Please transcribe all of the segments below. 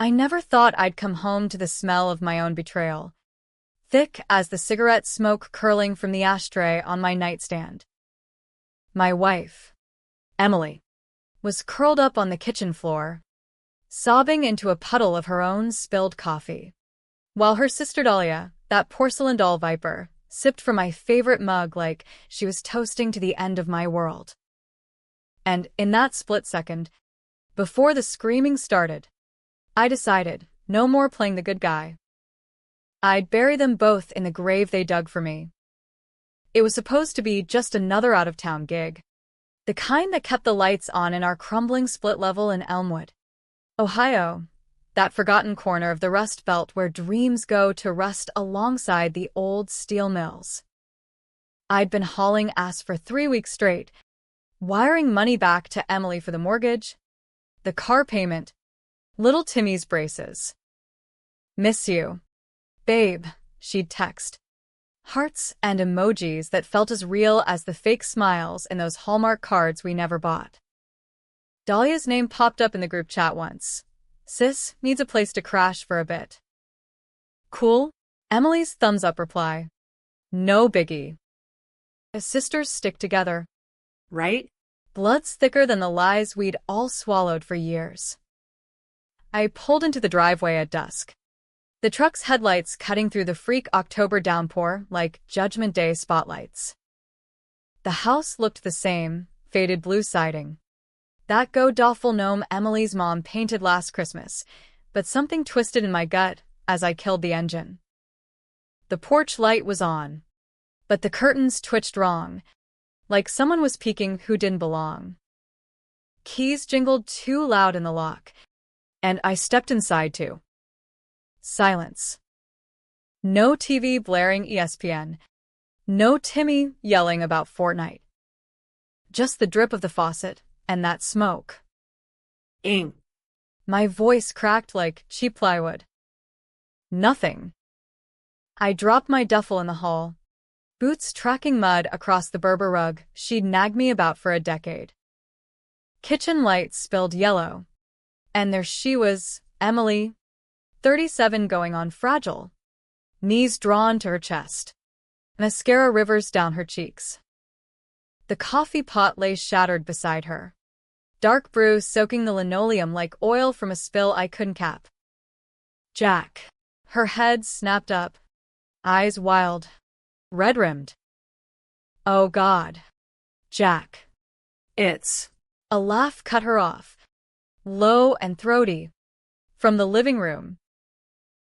I never thought I'd come home to the smell of my own betrayal, thick as the cigarette smoke curling from the ashtray on my nightstand. My wife, Emily, was curled up on the kitchen floor, sobbing into a puddle of her own spilled coffee, while her sister Dahlia, that porcelain doll viper, sipped from my favorite mug like she was toasting to the end of my world. And in that split second, before the screaming started, I decided, no more playing the good guy. I'd bury them both in the grave they dug for me. It was supposed to be just another out-of-town gig, the kind that kept the lights on in our crumbling split level in Elmwood, Ohio, that forgotten corner of the Rust Belt where dreams go to rust alongside the old steel mills. I'd been hauling ass for 3 weeks straight, wiring money back to Emily for the mortgage, the car payment, little Timmy's braces. "Miss you, babe," she'd text. Hearts and emojis that felt as real as the fake smiles in those Hallmark cards we never bought. Dahlia's name popped up in the group chat once. "Sis, needs a place to crash for a bit." "Cool?" Emily's thumbs-up reply. "No biggie." As sisters stick together, right? Blood's thicker than the lies we'd all swallowed for years. I pulled into the driveway at dusk, the truck's headlights cutting through the freak October downpour like Judgment Day spotlights. The house looked the same, faded blue siding. That go-doffel gnome Emily's mom painted last Christmas, but something twisted in my gut as I killed the engine. The porch light was on, but the curtains twitched wrong, like someone was peeking who didn't belong. Keys jingled too loud in the lock, and I stepped inside too. Silence. No TV blaring ESPN. No Timmy yelling about Fortnite. Just the drip of the faucet and that smoke. "Ing." My voice cracked like cheap plywood. "Nothing." I dropped my duffel in the hall, boots tracking mud across the Berber rug she'd nagged me about for a decade. Kitchen lights spilled yellow, and there she was, Emily, 37 going on fragile, knees drawn to her chest, mascara rivers down her cheeks. The coffee pot lay shattered beside her, dark brew soaking the linoleum like oil from a spill I couldn't cap. "Jack." Her head snapped up, eyes wild, red-rimmed. "Oh God. Jack. It's..." A laugh cut her off, low and throaty, from the living room.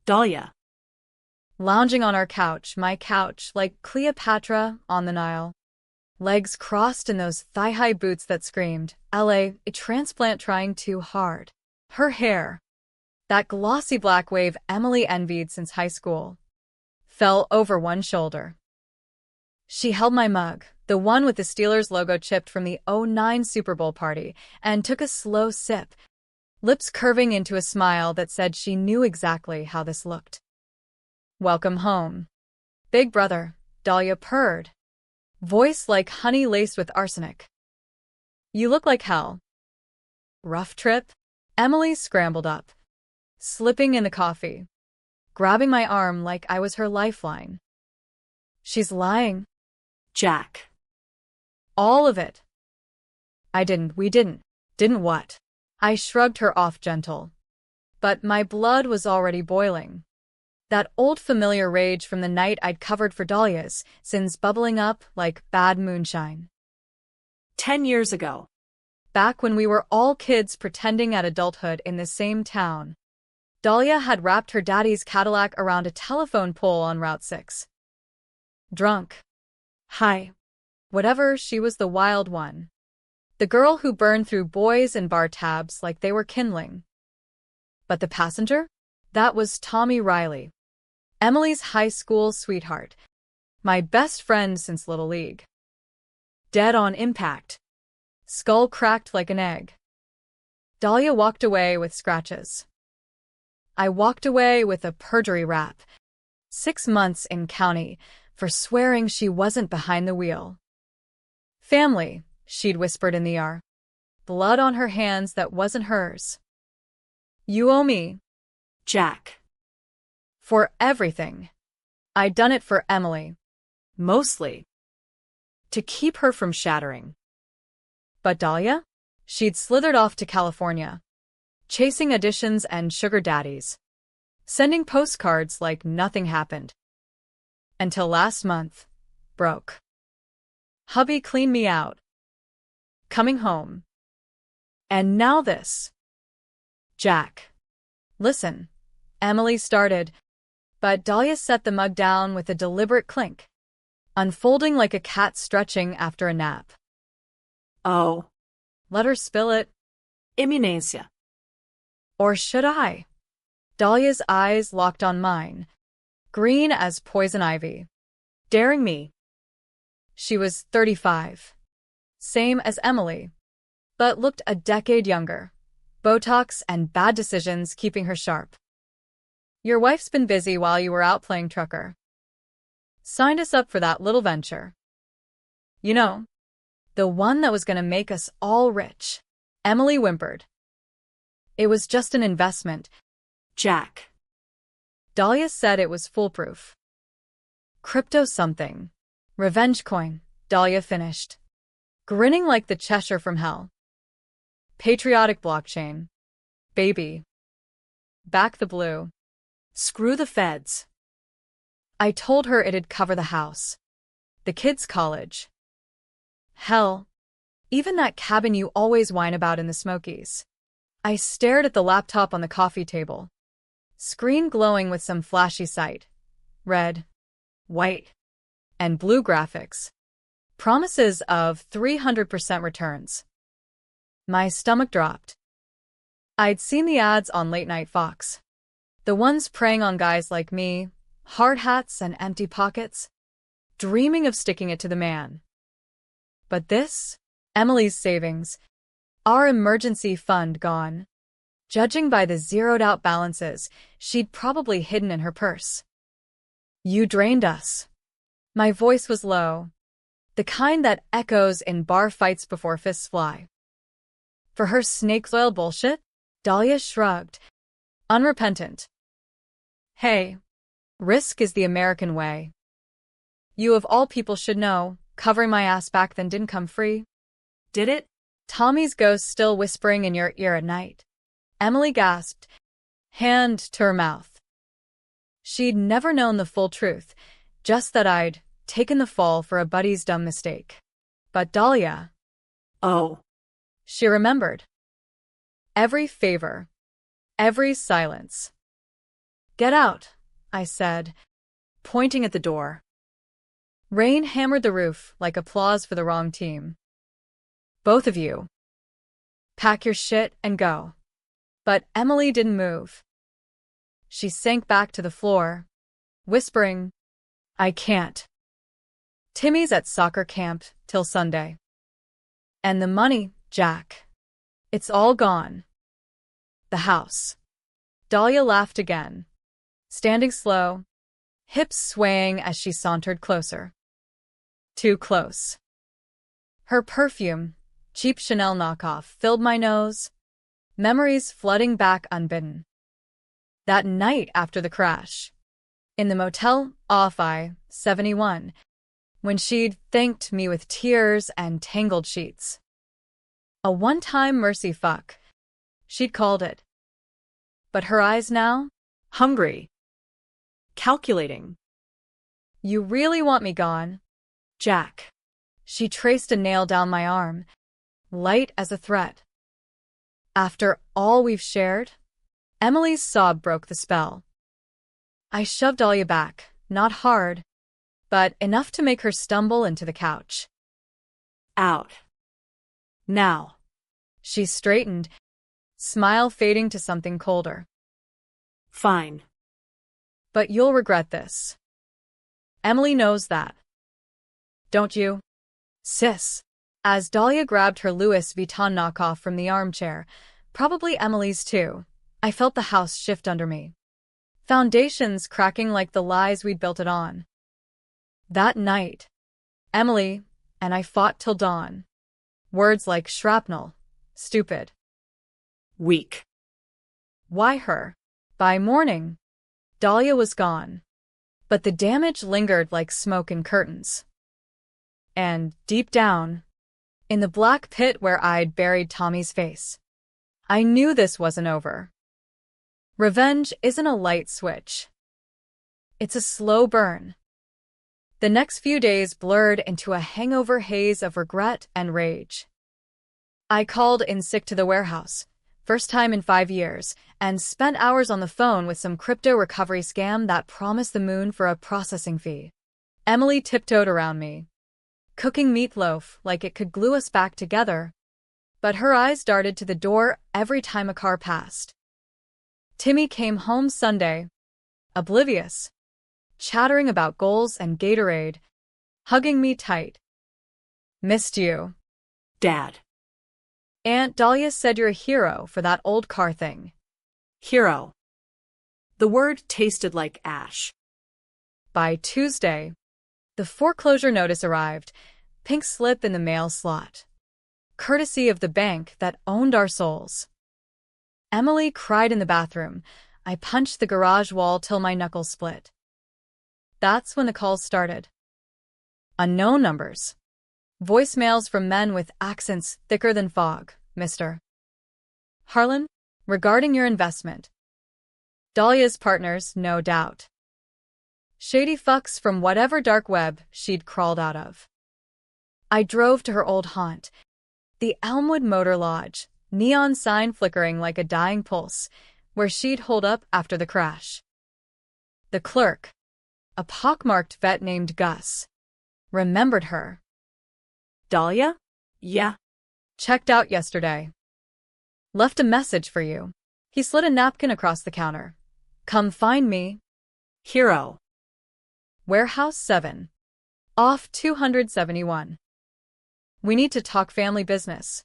"Dahlia." Lounging on our couch, my couch, like Cleopatra on the Nile. Legs crossed in those thigh-high boots that screamed, "LA, a transplant trying too hard." Her hair, that glossy black wave Emily envied since high school, fell over one shoulder. She held my mug, the one with the Steelers logo chipped from the '09 Super Bowl party, and took a slow sip, lips curving into a smile that said she knew exactly how this looked. "Welcome home, big brother," Dahlia purred, voice like honey laced with arsenic. "You look like hell." "Rough trip?" Emily scrambled up, slipping in the coffee, grabbing my arm like I was her lifeline. "She's lying." "Jack." "All of it." We didn't." "Didn't what?" I shrugged her off gentle, but my blood was already boiling. That old familiar rage from the night I'd covered for Dahlia's sins bubbling up like bad moonshine. 10 years ago. Back when we were all kids pretending at adulthood in the same town, Dahlia had wrapped her daddy's Cadillac around a telephone pole on Route 6. Drunk. High. Whatever, she was the wild one. The girl who burned through boys and bar tabs like they were kindling. But the passenger? That was Tommy Riley, Emily's high school sweetheart, my best friend since Little League. Dead on impact. Skull cracked like an egg. Dahlia walked away with scratches. I walked away with a perjury rap, 6 months in county, for swearing she wasn't behind the wheel. "Family," she'd whispered in the ER. Blood on her hands that wasn't hers. "You owe me," Jack. For everything. I'd done it for Emily. Mostly. To keep her from shattering. But Dahlia? She'd slithered off to California, chasing auditions and sugar daddies, sending postcards like nothing happened. Until last month. Broke. Hubby cleaned me out. Coming home. And now this. Jack. Listen. Emily started, but Dahlia set the mug down with a deliberate clink, unfolding like a cat stretching after a nap. Oh. Let her spill it. Immunasia. Or should I? Dahlia's eyes locked on mine, green as poison ivy, daring me. She was 35, same as Emily, but looked a decade younger, Botox and bad decisions keeping her sharp. Your wife's been busy while you were out playing trucker. Signed us up for that little venture. You know, the one that was going to make us all rich. Emily whimpered. It was just an investment. Jack. Dahlia said it was foolproof. Crypto something. Revenge coin, Dahlia finished, grinning like the Cheshire from hell. Patriotic blockchain. Baby. Back the blue. Screw the feds. I told her it'd cover the house. The kids' college. Hell. Even that cabin you always whine about in the Smokies. I stared at the laptop on the coffee table. Screen glowing with some flashy sight. Red. White. And blue graphics. Promises of 300% returns. My stomach dropped. I'd seen the ads on Late Night Fox. The ones preying on guys like me, hard hats and empty pockets, dreaming of sticking it to the man. But this? Emily's savings. Our emergency fund gone. Judging by the zeroed-out balances she'd probably hidden in her purse. You drained us. My voice was low, the kind that echoes in bar fights before fists fly. For her snake-oil bullshit? Dahlia shrugged, unrepentant. Hey, risk is the American way. You of all people should know, covering my ass back then didn't come free. Did it? Tommy's ghost still whispering in your ear at night. Emily gasped, hand to her mouth. She'd never known the full truth, just that I'd taken the fall for a buddy's dumb mistake. But Dahlia. Oh. She remembered. Every favor. Every silence. Get out, I said, pointing at the door. Rain hammered the roof like applause for the wrong team. Both of you. Pack your shit and go. But Emily didn't move. She sank back to the floor, whispering, I can't. Timmy's at soccer camp till Sunday. And the money, Jack. It's all gone. The house. Dahlia laughed again, standing slow, hips swaying as she sauntered closer. Too close. Her perfume, cheap Chanel knockoff, filled my nose, memories flooding back unbidden. That night after the crash, in the motel off I-71, when she'd thanked me with tears and tangled sheets. A one-time mercy fuck, she'd called it. But her eyes now? Hungry. Calculating. You really want me gone? Jack. She traced a nail down my arm, light as a threat. After all we've shared? Emily's sob broke the spell. I shoved Dahlia back, not hard, but enough to make her stumble into the couch. Out. Now. She straightened, smile fading to something colder. Fine. But you'll regret this. Emily knows that. Don't you? Sis. As Dahlia grabbed her Louis Vuitton knockoff from the armchair, probably Emily's too, I felt the house shift under me. Foundations cracking like the lies we'd built it on. That night, Emily and I fought till dawn. Words like shrapnel, stupid, weak. Why her? By morning, Dahlia was gone, but the damage lingered like smoke in curtains. And deep down, in the black pit where I'd buried Tommy's face, I knew this wasn't over. Revenge isn't a light switch. It's a slow burn. The next few days blurred into a hangover haze of regret and rage. I called in sick to the warehouse, first time in 5 years, and spent hours on the phone with some crypto recovery scam that promised the moon for a processing fee. Emily tiptoed around me, cooking meatloaf like it could glue us back together, but her eyes darted to the door every time a car passed. Timmy came home Sunday, oblivious, chattering about goals and Gatorade, hugging me tight. Missed you, Dad. Aunt Dahlia said you're a hero for that old car thing. Hero. The word tasted like ash. By Tuesday, the foreclosure notice arrived, pink slip in the mail slot, courtesy of the bank that owned our souls. Emily cried in the bathroom. I punched the garage wall till my knuckles split. That's when the calls started. Unknown numbers. Voicemails from men with accents thicker than fog. Mr. Harlan, regarding your investment. Dahlia's partners, no doubt. Shady fucks from whatever dark web she'd crawled out of. I drove to her old haunt, the Elmwood Motor Lodge, neon sign flickering like a dying pulse, where she'd holed up after the crash. The clerk, a pockmarked vet named Gus, remembered her. Dahlia? Yeah. Checked out yesterday. Left a message for you. He slid a napkin across the counter. Come find me. Hero. Warehouse 7. Off 271. We need to talk family business.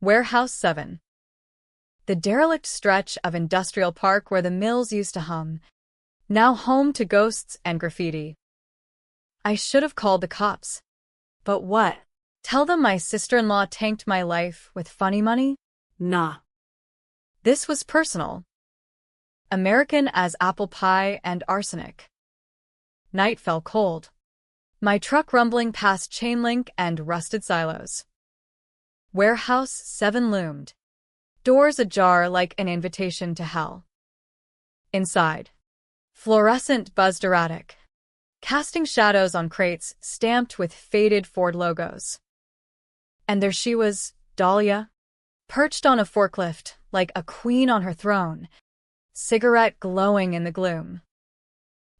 Warehouse 7. The derelict stretch of industrial park where the mills used to hum, now home to ghosts and graffiti. I should have called the cops. But what? Tell them my sister-in-law tanked my life with funny money? Nah. This was personal. American as apple pie and arsenic. Night fell cold. My truck rumbling past chain link and rusted silos. Warehouse 7 loomed, doors ajar like an invitation to hell. Inside, fluorescent buzzed erratic, casting shadows on crates stamped with faded Ford logos. And there she was, Dahlia, perched on a forklift like a queen on her throne, cigarette glowing in the gloom.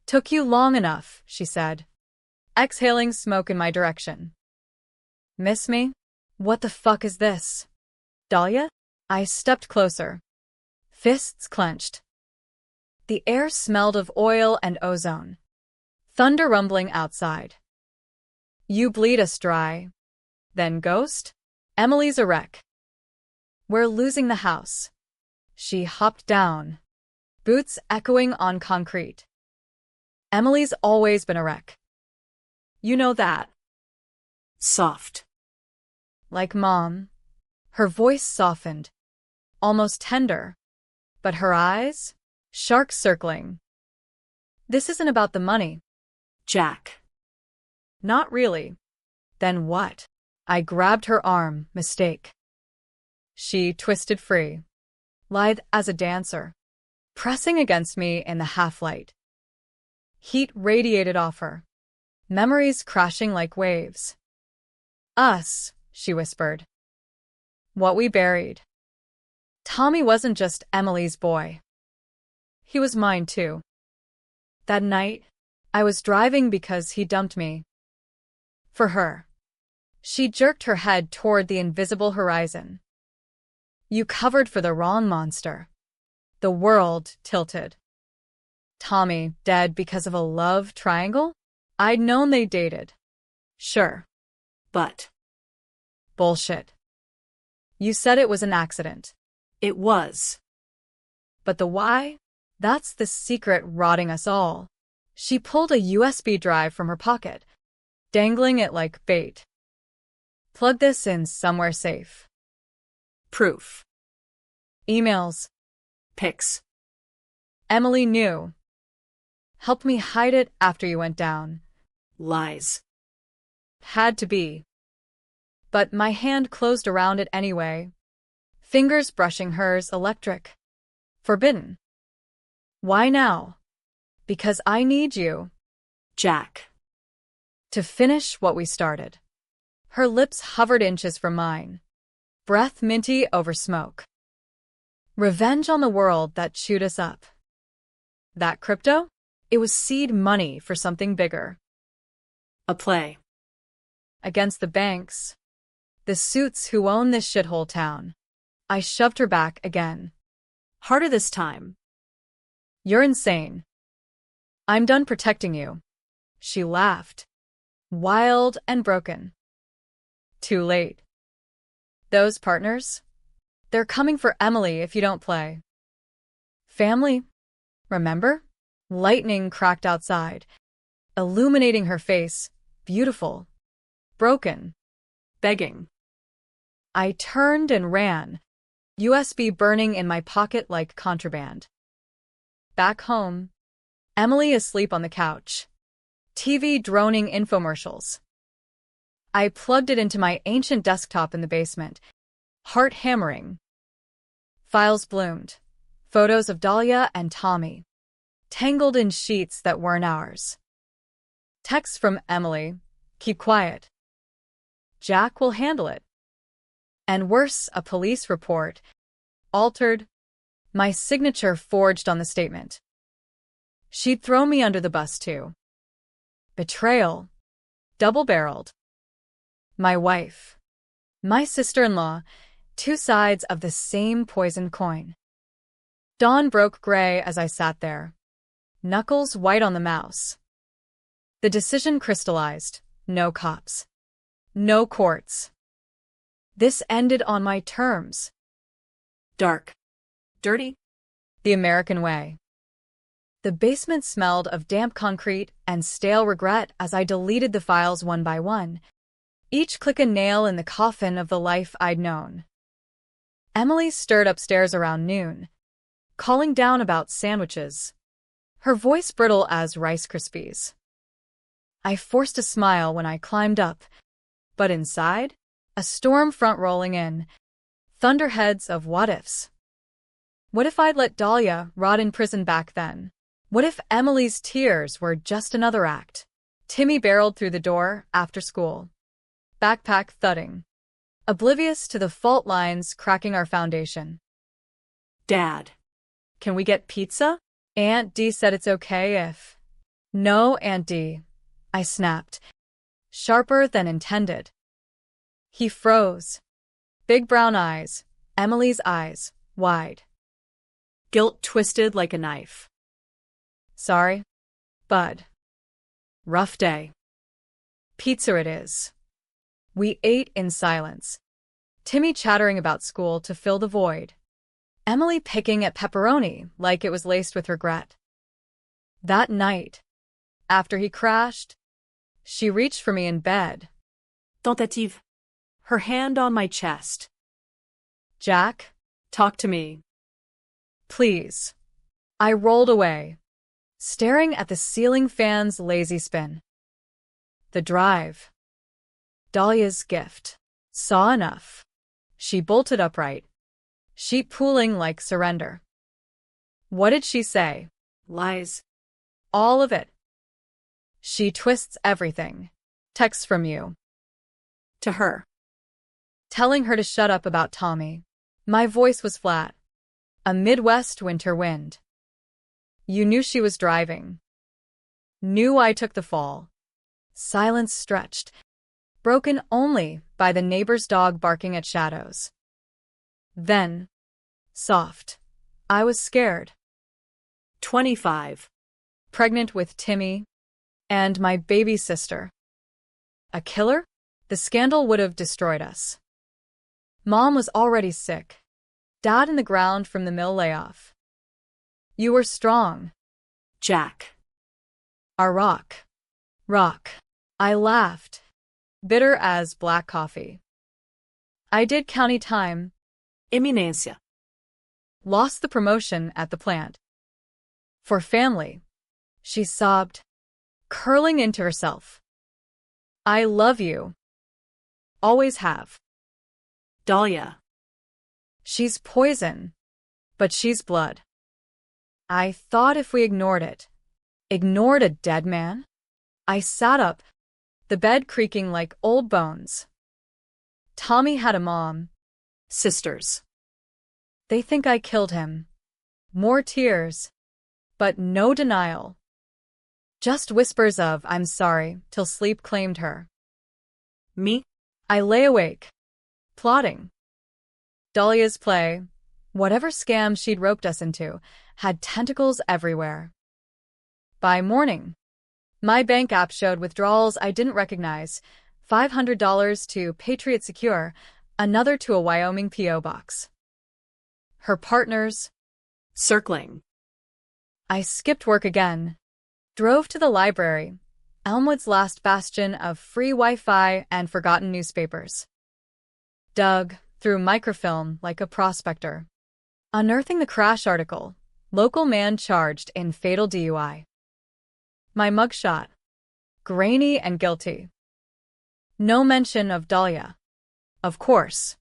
Took you long enough, she said, exhaling smoke in my direction. Miss me? What the fuck is this? Dahlia? I stepped closer, fists clenched. The air smelled of oil and ozone. Thunder rumbling outside. You bleed us dry. Then ghost? Emily's a wreck. We're losing the house. She hopped down, boots echoing on concrete. Emily's always been a wreck. You know that. Soft. Like Mom. Her voice softened, almost tender, but her eyes? Sharks circling. This isn't about the money. Jack. Not really. Then what? I grabbed her arm, mistake. She twisted free, lithe as a dancer, pressing against me in the half-light. Heat radiated off her, memories crashing like waves. Us, she whispered. What we buried. Tommy wasn't just Emily's boy. He was mine too. That night, I was driving because he dumped me. For her. She jerked her head toward the invisible horizon. You covered for the wrong monster. The world tilted. Tommy dead because of a love triangle? I'd known they dated. Sure. But. Bullshit. You said it was an accident. It was. But the why? That's the secret rotting us all. She pulled a USB drive from her pocket, dangling it like bait. Plug this in somewhere safe. Proof. Emails. Pics. Emily knew. Helped me hide it after you went down. Lies. Had to be. But my hand closed around it anyway. Fingers brushing hers, electric. Forbidden. Why now? Because I need you. Jack. To finish what we started. Her lips hovered inches from mine. Breath minty over smoke. Revenge on the world that chewed us up. That crypto? It was seed money for something bigger. A play. Against the banks. The suits who own this shithole town. I shoved her back again. Harder this time. You're insane. I'm done protecting you. She laughed. Wild and broken. Too late. Those partners? They're coming for Emily if you don't play. Family? Remember? Lightning cracked outside, illuminating her face, beautiful, broken, begging. I turned and ran, USB burning in my pocket like contraband. Back home, Emily asleep on the couch, TV droning infomercials. I plugged it into my ancient desktop in the basement, heart hammering. Files bloomed, photos of Dahlia and Tommy, tangled in sheets that weren't ours. Texts from Emily, keep quiet. Jack will handle it. And worse, a police report, altered, my signature forged on the statement. She'd throw me under the bus too. Betrayal, double-barreled. My wife, my sister-in-law, two sides of the same poisoned coin. Dawn broke gray as I sat there, knuckles white on the mouse. The decision crystallized. No cops. No courts. This ended on my terms. Dark. Dirty. The American way. The basement smelled of damp concrete and stale regret as I deleted the files one by one, each click a nail in the coffin of the life I'd known. Emily stirred upstairs around noon, calling down about sandwiches, her voice brittle as Rice Krispies. I forced a smile when I climbed up, but inside, a storm front rolling in, thunderheads of what-ifs. What if I'd let Dahlia rot in prison back then? What if Emily's tears were just another act? Timmy barreled through the door after school, backpack thudding, oblivious to the fault lines cracking our foundation. Dad. Can we get pizza? Aunt Dee said it's okay if... No, Aunt Dee, I snapped, sharper than intended. He froze. Big brown eyes, Emily's eyes, wide. Guilt twisted like a knife. Sorry, bud. Rough day. Pizza it is. We ate in silence. Timmy chattering about school to fill the void. Emily picking at pepperoni like it was laced with regret. That night, after he crashed, she reached for me in bed. Tentative. Her hand on my chest. Jack, Talk to me. please. I rolled away, staring at the ceiling fan's lazy spin. The drive. Dahlia's gift. Saw enough. She bolted upright, sheet pooling like surrender. What did she say? Lies. All of it. She twists everything. Texts from you. To her. Telling her to shut up about Tommy. My voice was flat. A Midwest winter wind. You knew she was driving. Knew I took the fall. Silence stretched, broken only by the neighbor's dog barking at shadows. Then, soft. I was scared. 25. Pregnant with Timmy and my baby sister. A killer? The scandal would have destroyed us. Mom was already sick. Dad in the ground from the mill layoff. You were strong. Jack. Our rock. Rock. I laughed. Bitter as black coffee. I did county time. Eminência. Lost the promotion at the plant. For family, she sobbed, curling into herself. I love you. Always have. Dahlia. She's poison, but she's blood. I thought if we ignored a dead man? I sat up, the bed creaking like old bones. Tommy had a mom. Sisters. They think I killed him. More tears, but no denial. Just whispers of I'm sorry till sleep claimed her. Me? I lay awake, plotting. Dahlia's play, whatever scam she'd roped us into, had tentacles everywhere. By morning, my bank app showed withdrawals I didn't recognize, $500 to Patriot Secure, another to a Wyoming P.O. box. Her partners. Circling. I skipped work again, drove to the library, Elmwood's last bastion of free Wi-Fi and forgotten newspapers. Dug through microfilm like a prospector, unearthing the crash article, local man charged in fatal DUI. My mugshot, grainy and guilty. No mention of Dahlia, of course.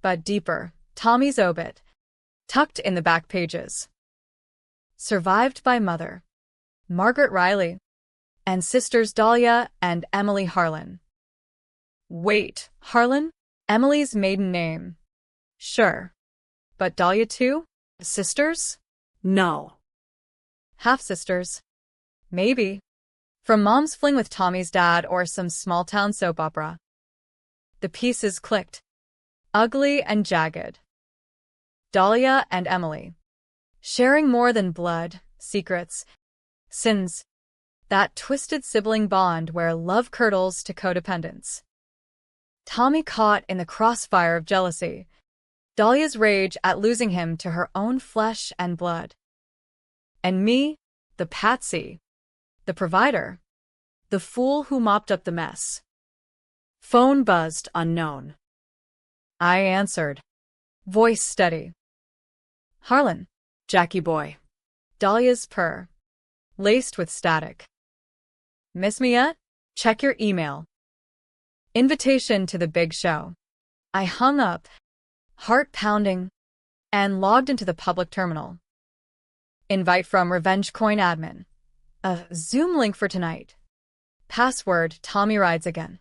But deeper, Tommy's obit, tucked in the back pages. Survived by mother, Margaret Riley, and sisters Dahlia and Emily Harlan. Wait, Harlan? Emily's maiden name. Sure. But Dahlia too? Sisters? No. Half-sisters. Maybe. From Mom's fling with Tommy's dad or some small-town soap opera. The pieces clicked. Ugly and jagged. Dahlia and Emily. Sharing more than blood, secrets, sins. That twisted sibling bond where love curdles to codependence. Tommy caught in the crossfire of jealousy. Dahlia's rage at losing him to her own flesh and blood. And me, the patsy, the provider, the fool who mopped up the mess. Phone buzzed unknown. I answered, voice steady. Harlan. Jackie boy. Dahlia's purr, laced with static. Miss me yet? Check your email. Invitation to the big show. I hung up, heart pounding, and logged into the public terminal. Invite from Revenge Coin admin. A Zoom link for tonight. Password Tommy rides again.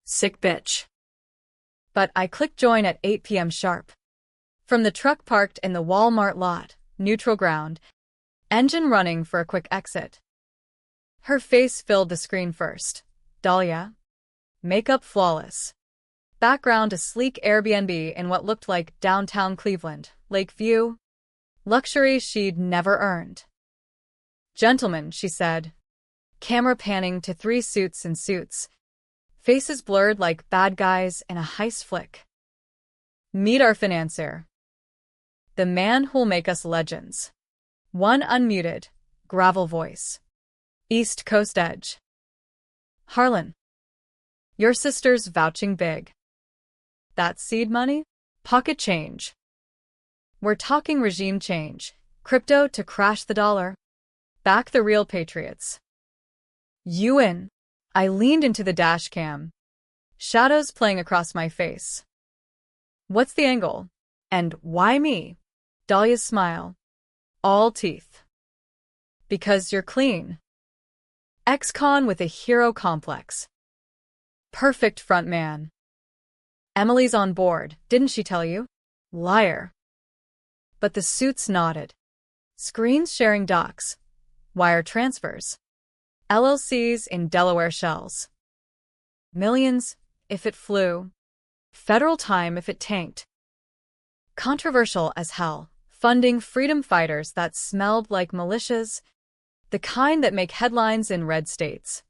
Sick bitch. But I clicked join at 8 p.m. sharp. From the truck parked in the Walmart lot, neutral ground, engine running for a quick exit. Her face filled the screen first. Dahlia. Makeup flawless. Background a sleek Airbnb in what looked like downtown Cleveland, Lakeview. Luxury she'd never earned. Gentlemen, she said. Camera panning to 3 suits in suits. Faces blurred like bad guys in a heist flick. Meet our financier. The man who'll make us legends. One unmuted, gravel voice. East Coast Edge. Harlan. Your sister's vouching big. That seed money? Pocket change. We're talking regime change. Crypto to crash the dollar. Back the real patriots. You in. I leaned into the dash cam. Shadows playing across my face. What's the angle? And why me? Dahlia's smile. All teeth. Because you're clean. Ex-con with a hero complex. Perfect front man. Emily's on board, didn't she tell you? Liar. But the suits nodded. Screens sharing docs. Wire transfers. LLCs in Delaware shells. Millions, if it flew. Federal time if it tanked. Controversial as hell. Funding freedom fighters that smelled like militias. The kind that make headlines in red states.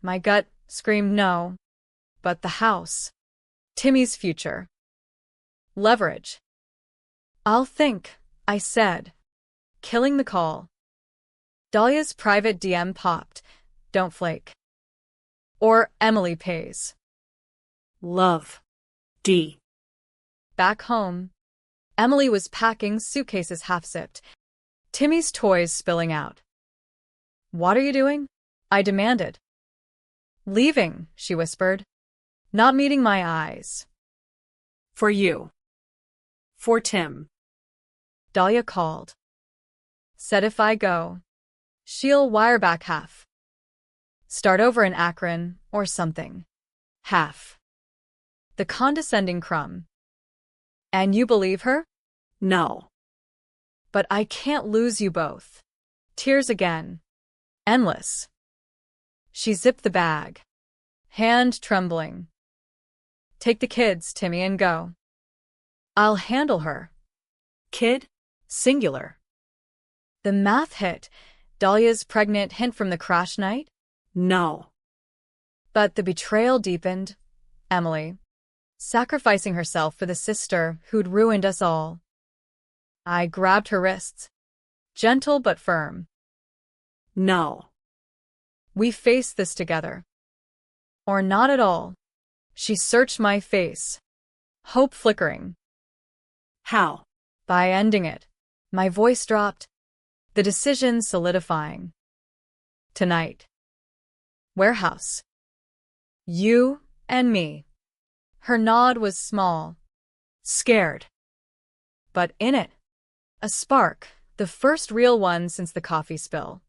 My gut screamed no. But the house. Timmy's future. Leverage. I'll think, I said. Killing the call. Dahlia's private DM popped. Don't flake. Or Emily pays. Love. D. Back home, Emily was packing suitcases half-zipped, Timmy's toys spilling out. What are you doing? I demanded. Leaving, she whispered, not meeting my eyes. For you. For Tim. Dahlia called. Said if I go, she'll wire back half. Start over in Akron, or something. Half. The condescending crumb. And you believe her? No. But I can't lose you both. Tears again. Endless. She zipped the bag. Hand trembling. Take the kids, Timmy, and go. I'll handle her. Kid? Singular. The math hit. Dahlia's pregnant hint from the crash night? No. But the betrayal deepened. Emily. Sacrificing herself for the sister who'd ruined us all. I grabbed her wrists. Gentle but firm. No. We face this together. Or not at all. She searched my face. Hope flickering. How? By ending it. My voice dropped. The decision solidifying. Tonight. Warehouse. You and me. Her nod was small. Scared. But in it. A spark, the first real one since the coffee spill.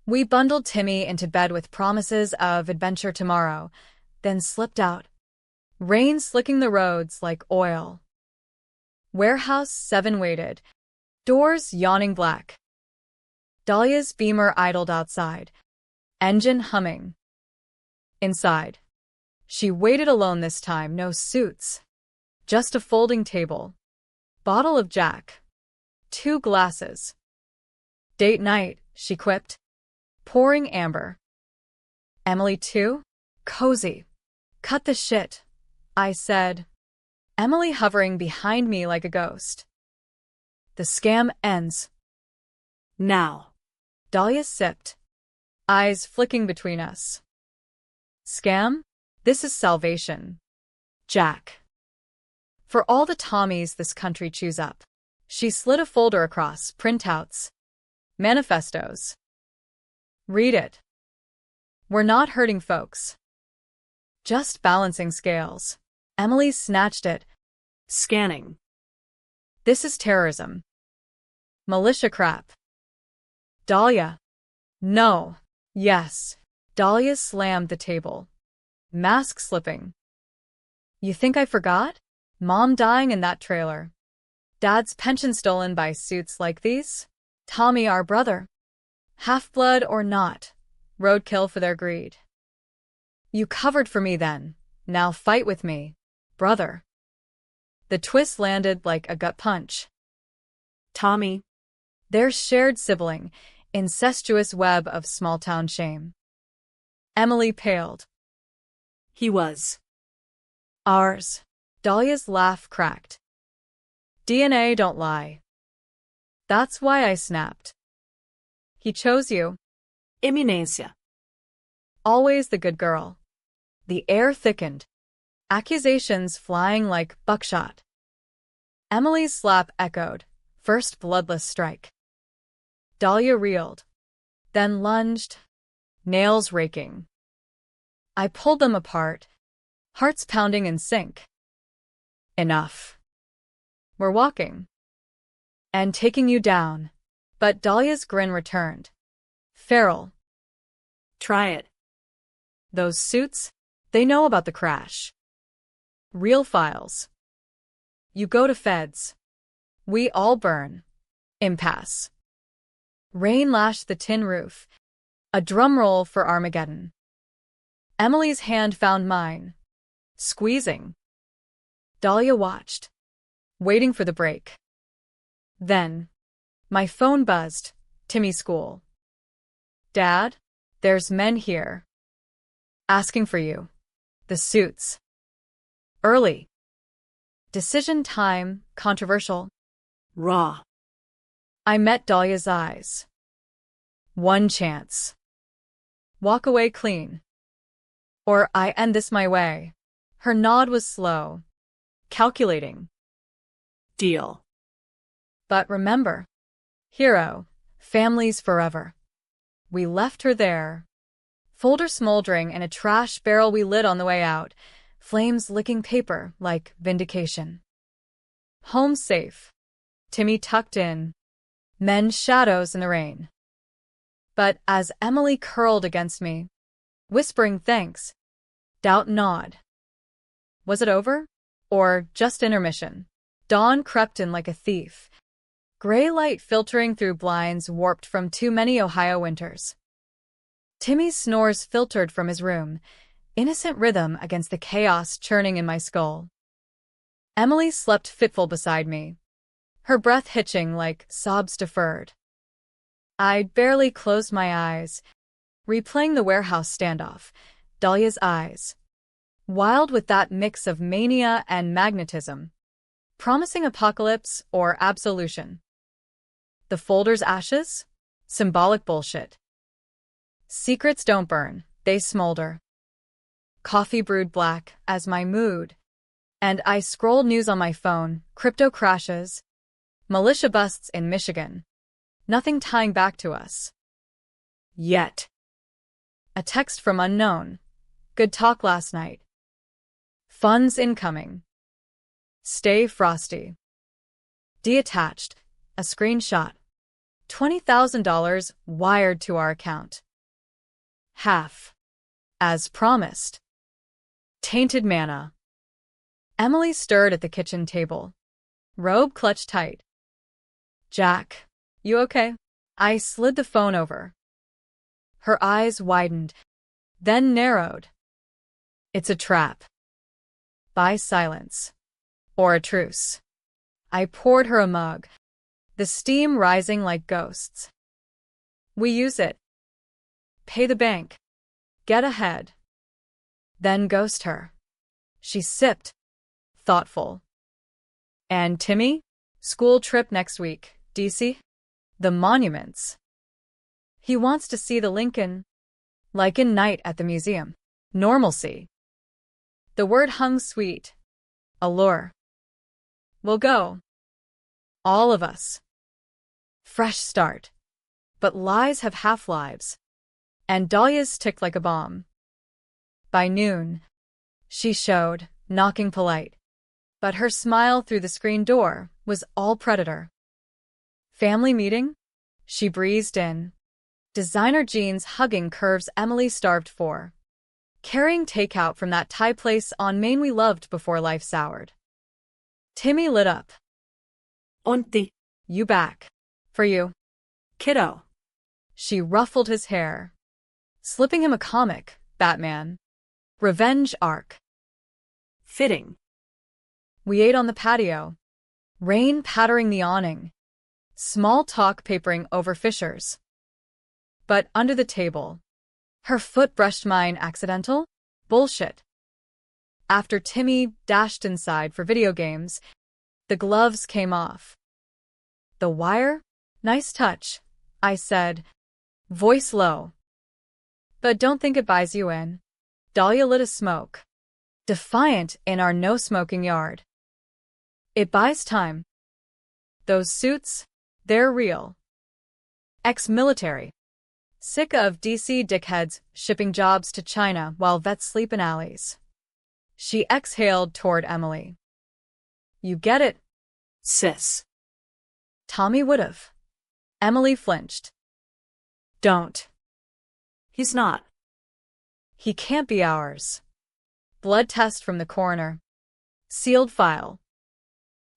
We bundled Timmy into bed with promises of adventure tomorrow, then slipped out. Rain slicking the roads like oil. Warehouse 7 waited, doors yawning black. Dahlia's Beamer idled outside, engine humming. Inside. She waited alone this time, no suits. Just a folding table. Bottle of Jack. 2 glasses. Date night, she quipped. Pouring amber. Emily too? Cozy. Cut the shit, I said. Emily hovering behind me like a ghost. The scam ends. Now. Dahlia sipped. Eyes flicking between us. Scam? This is salvation. Jack. For all the Tommies this country chews up. She slid a folder across, printouts. Manifestos. Read it. We're not hurting folks. Just balancing scales. Emily snatched it. Scanning. This is terrorism. Militia crap. Dahlia. No. Yes. Dahlia slammed the table. Mask slipping. You think I forgot? Mom dying in that trailer. Dad's pension stolen by suits like these? Tommy, our brother. Half-blood or not. Roadkill for their greed. You covered for me then. Now fight with me, brother. The twist landed like a gut punch. Tommy. Their shared sibling, incestuous web of small-town shame. Emily paled. He was. Ours. Dahlia's laugh cracked. DNA don't lie. That's why I snapped. He chose you. Immunasia. Always the good girl. The air thickened. Accusations flying like buckshot. Emily's slap echoed. First bloodless strike. Dahlia reeled. Then lunged. Nails raking. I pulled them apart. Hearts pounding in sync. Enough. We're walking. And taking you down. But Dahlia's grin returned. Feral. Try it. Those suits, they know about the crash. Real files. You go to feds. We all burn. Impasse. Rain lashed the tin roof. A drum roll for Armageddon. Emily's hand found mine. Squeezing. Dahlia watched. Waiting for the break. Then. My phone buzzed. Timmy's school. Dad, there's men here. Asking for you. The suits. Early. Decision time, controversial. Raw. I met Dahlia's eyes. One chance. Walk away clean. Or I end this my way. Her nod was slow. Calculating. Deal. But remember. Hero. Families forever. We left her there. Folder smoldering in a trash barrel we lit on the way out. Flames licking paper like vindication. Home safe. Timmy tucked in. Men's shadows in the rain. But as Emily curled against me, whispering thanks, doubt gnawed. Was it over? Or just intermission? Dawn crept in like a thief. Gray light filtering through blinds warped from too many Ohio winters. Timmy's snores filtered from his room, innocent rhythm against the chaos churning in my skull. Emily slept fitful beside me, her breath hitching like sobs deferred. I'd barely closed my eyes, replaying the warehouse standoff, Dahlia's eyes, wild with that mix of mania and magnetism, promising apocalypse or absolution. The folder's ashes? Symbolic bullshit. Secrets don't burn, they smolder. Coffee brewed black as my mood, and I scrolled news on my phone, crypto crashes, militia busts in Michigan. Nothing tying back to us. Yet. A text from unknown. Good talk last night. Funds incoming. Stay frosty. Deattached. A screenshot. $20,000 wired to our account. Half. As promised. Tainted manna. Emily stirred at the kitchen table. Robe clutched tight. Jack, you okay? I slid the phone over. Her eyes widened, then narrowed. It's a trap. Buy silence. Or a truce. I poured her a mug, the steam rising like ghosts. We use it. Pay the bank. Get ahead. Then ghost her. She sipped, thoughtful. And Timmy? School trip next week, DC? The monuments. He wants to see the Lincoln. Like in night at the museum. Normalcy. The word hung sweet. Allure. We'll go. All of us. Fresh start. But lies have half-lives. And Dahlia's ticked like a bomb. By noon, she showed, knocking polite. But her smile through the screen door was all predator. Family meeting? She breezed in. Designer jeans hugging curves Emily starved for. Carrying takeout from that Thai place on Main we loved before life soured. Timmy lit up. Auntie. You back. For you. Kiddo. She ruffled his hair, slipping him a comic, Batman. Revenge arc. Fitting. We ate on the patio. Rain pattering the awning. Small talk papering over fissures. But under the table, her foot brushed mine accidental? Bullshit. After Timmy dashed inside for video games, the gloves came off. The wire? Nice touch, I said, voice low. But don't think it buys you in. Dahlia lit a smoke, defiant in our no-smoking yard. It buys time. Those suits, they're real. Ex-military. Sick of DC dickheads shipping jobs to China while vets sleep in alleys. She exhaled toward Emily. You get it, Sis. Tommy would've. Emily flinched. Don't. He's not. He can't be ours. Blood test from the coroner. Sealed file.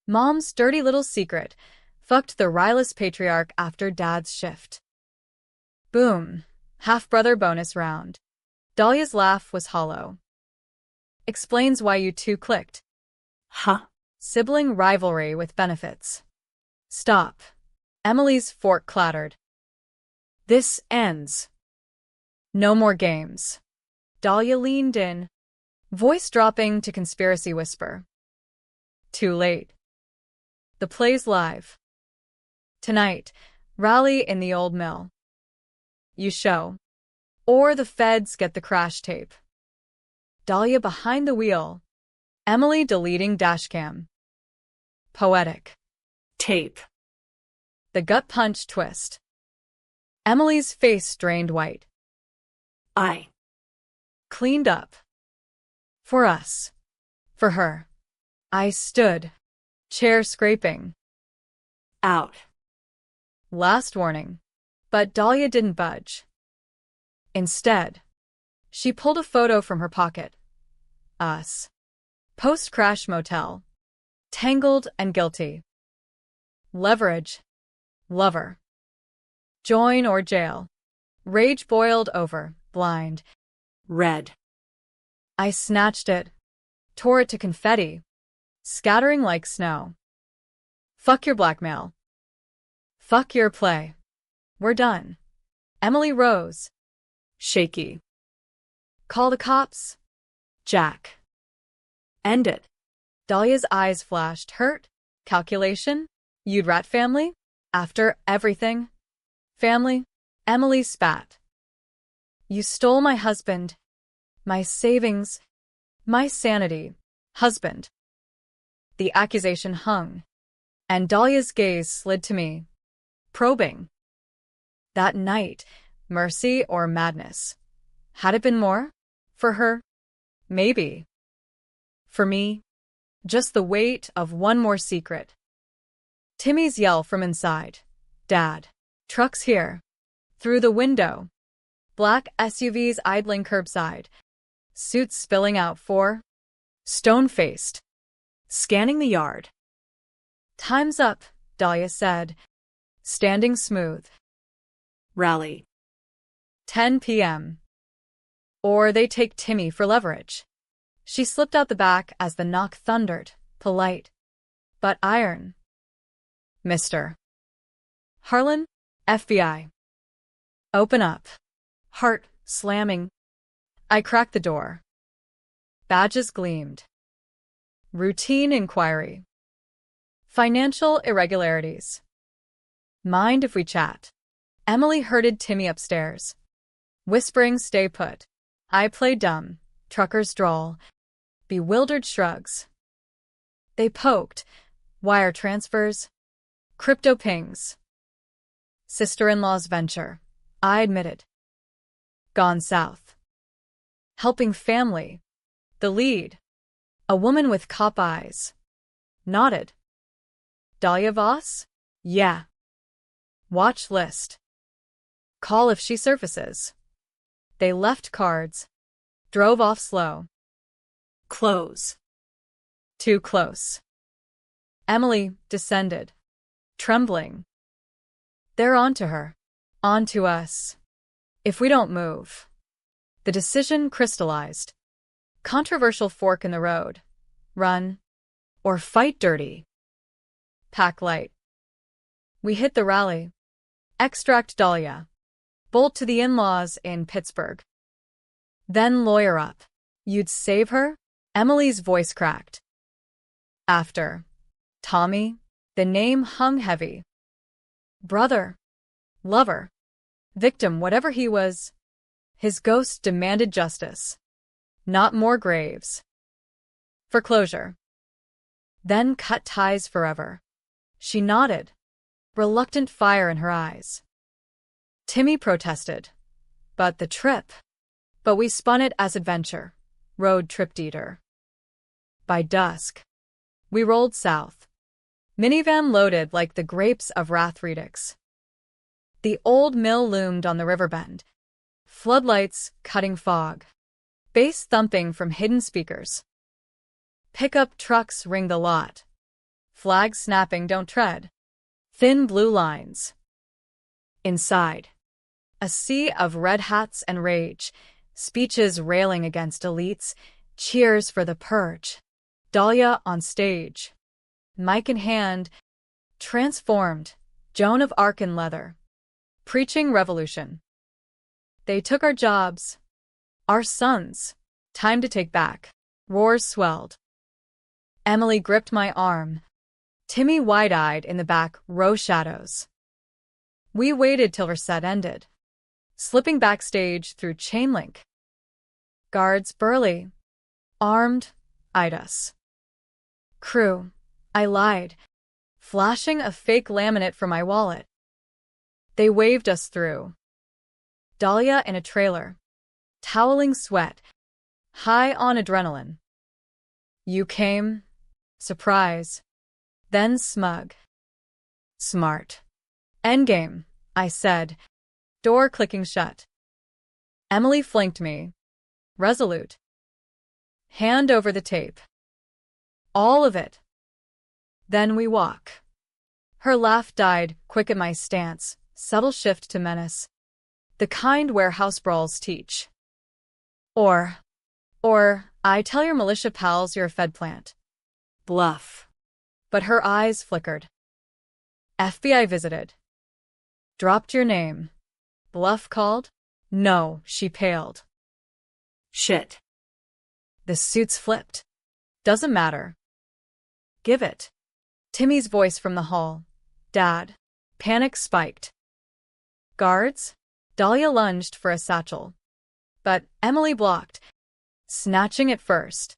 Mom's dirty little secret fucked the Rylus patriarch after Dad's shift. Boom. Half-brother bonus round. Dahlia's laugh was hollow. Explains why you two clicked. Huh? Sibling rivalry with benefits. Stop. Emily's fork clattered. This ends. No more games. Dahlia leaned in, voice dropping to conspiracy whisper. Too late. The play's live. Tonight, rally in the old mill. You show. Or the feds get the crash tape. Dahlia behind the wheel. Emily deleting dashcam. Poetic. Tape. The gut punch twist. Emily's face drained white. I Cleaned up. For us. For her. I stood. Chair scraping. out. Last warning. But Dahlia didn't budge. Instead, she pulled a photo from her pocket. Us. Post-crash motel. Tangled and guilty. Leverage. Lover. Join or jail. Rage boiled over, blind. Red. I snatched it, tore it to confetti, scattering like snow. Fuck your blackmail. Fuck your play. We're done. Emily rose. Shaky. Call the cops. Jack. End it. Dahlia's eyes flashed. Hurt? Calculation? You'd rat family? After everything? Family? Emily spat. You stole my husband. My savings. My sanity. Husband. The accusation hung, and Dahlia's gaze slid to me. Probing. That night, mercy or madness? Had it been more? For her? Maybe. For me? Just the weight of one more secret. Timmy's yell from inside. Dad. Truck's here. Through the window. Black SUVs idling curbside. Suits spilling out for. Stone-faced. Scanning the yard. Time's up, Dahlia said. Standing smooth. Rally. 10 p.m. Or they take Timmy for leverage. She slipped out the back as the knock thundered, polite. But iron. Mr. Harlan, FBI. Open up. Heart slamming. I cracked the door. Badges gleamed. Routine inquiry. Financial irregularities. Mind if we chat? Emily herded Timmy upstairs. Whispering stay put. I play dumb. Truckers drawl. Bewildered shrugs. They poked. Wire transfers. Crypto pings. Sister-in-law's venture. I admitted. Gone south. Helping family. The lead. A woman with cop eyes. Nodded. Dahlia Voss? Yeah. Watch list. Call if she surfaces. They left cards. Drove off slow. Close. Too close. Emily descended. Trembling. They're on to her. On to us. If we don't move. The decision crystallized. Controversial fork in the road. Run. Or fight dirty. Pack light. We hit the rally. Extract Dahlia. Bolt to the in-laws in Pittsburgh. Then lawyer up. You'd save her? Emily's voice cracked. After. Tommy. The name hung heavy. Brother. Lover. Victim, whatever he was. His ghost demanded justice. Not more graves. Foreclosure. Then cut ties forever. She nodded. Reluctant fire in her eyes. Timmy protested. But the trip. But we spun it as adventure. Road tripped eater. By dusk. We rolled south. Minivan loaded like the grapes of Wrath Redux. The old mill loomed on the riverbend. Floodlights cutting fog. Bass thumping from hidden speakers. Pickup trucks ring the lot. Flags snapping don't tread. Thin blue lines. Inside. A sea of red hats and rage. Speeches railing against elites. Cheers for the purge. Dahlia on stage. Mic in hand. Transformed. Joan of Arc in leather. Preaching revolution. They took our jobs. Our sons. Time to take back. Roars swelled. Emily gripped my arm. Timmy wide-eyed in the back row shadows. We waited till her set ended. Slipping backstage through chain link. Guards burly. Armed. Eyed us. Crew. I lied. flashing a fake laminate from my wallet. They waved us through. Dahlia in a trailer, toweling sweat, high on adrenaline. You came, surprise, then smug. Smart. Endgame, I said, door clicking shut. Emily flanked me, resolute. Hand over the tape. All of it. Then we walk. Her laugh died quick at my stance, subtle shift to menace. The kind where house brawls teach. Or, I tell your militia pals you're a Fed plant. Bluff. But her eyes flickered. FBI visited. Dropped your name. Bluff called? No, she paled. Shit. The suits flipped. Doesn't matter. Give it. Timmy's voice from the hall. Dad. Panic spiked. Guards? Dahlia lunged for a satchel. But Emily blocked, snatching it first.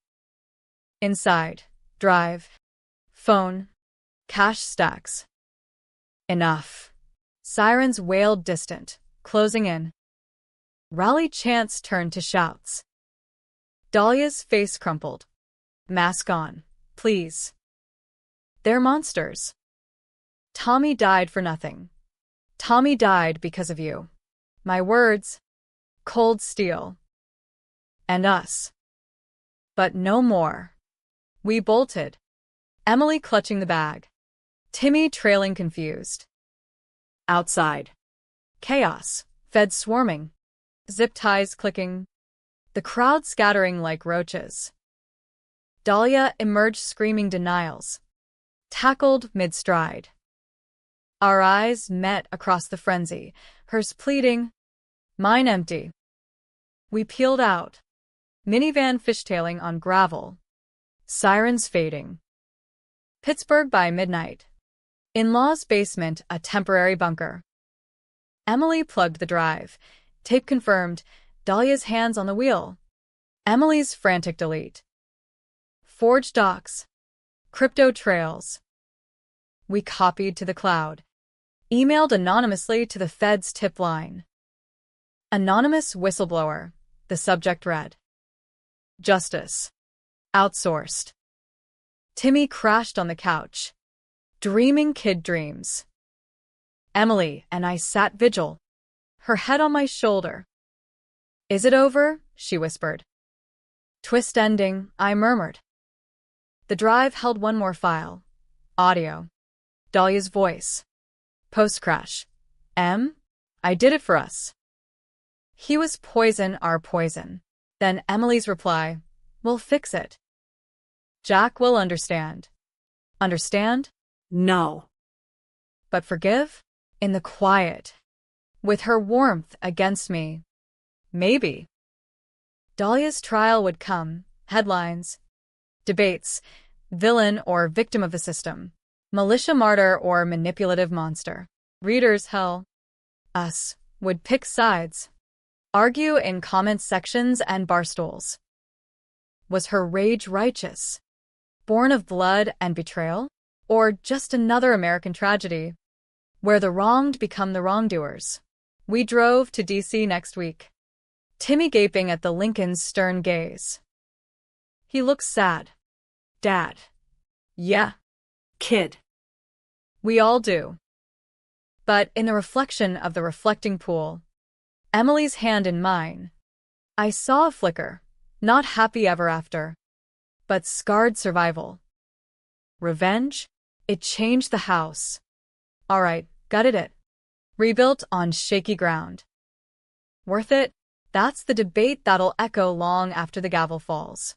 Inside. Drive. Phone. Cash stacks. Enough. Sirens wailed distant, closing in. Rally chants turned to shouts. Dahlia's face crumpled. Mask on, please. They're monsters. Tommy died for nothing. Tommy died because of you. My words. Cold steel. And us. But no more. We bolted. Emily clutching the bag. Timmy trailing confused. Outside. Chaos. Feds swarming. Zip ties clicking. The crowd scattering like roaches. Dahlia emerged screaming denials. Tackled mid-stride. Our eyes met across the frenzy, hers pleading, mine empty. We peeled out. Minivan fishtailing on gravel. Sirens fading. Pittsburgh by midnight. In-laws' basement, a temporary bunker. Emily plugged the drive. Tape confirmed. Dahlia's hands on the wheel. Emily's frantic delete. Forged docs. Crypto trails. We copied to the cloud. Emailed anonymously to the Fed's tip line. Anonymous whistleblower. The subject read. Justice. Outsourced. Timmy crashed on the couch. Dreaming kid dreams. Emily and I sat vigil. Her head on my shoulder. Is it over? She whispered. Twist ending, I murmured. The drive held one more file. Audio. Dahlia's voice. Post-crash. I did it for us. He was poison, our poison. Then Emily's reply. We'll fix it. Jack will understand. Understand? No. But forgive? In the quiet. With her warmth against me. Maybe. Dahlia's trial would come. Headlines. Debates. Villain or victim of the system. Militia martyr or manipulative monster. Readers, hell. Us. Would pick sides. Argue in comment sections and barstools. Was her rage righteous? Born of blood and betrayal? Or just another American tragedy? Where the wronged become the wrongdoers. We drove to D.C. next week. Timmy gaping at the Lincoln's stern gaze. He looked sad. Dad. Yeah. Kid. We all do. But in the reflection of the reflecting pool, Emily's hand in mine, I saw a flicker, not happy ever after, but scarred survival. Revenge? It changed the house. All right, gutted it. Rebuilt on shaky ground. Worth it? That's the debate that'll echo long after the gavel falls.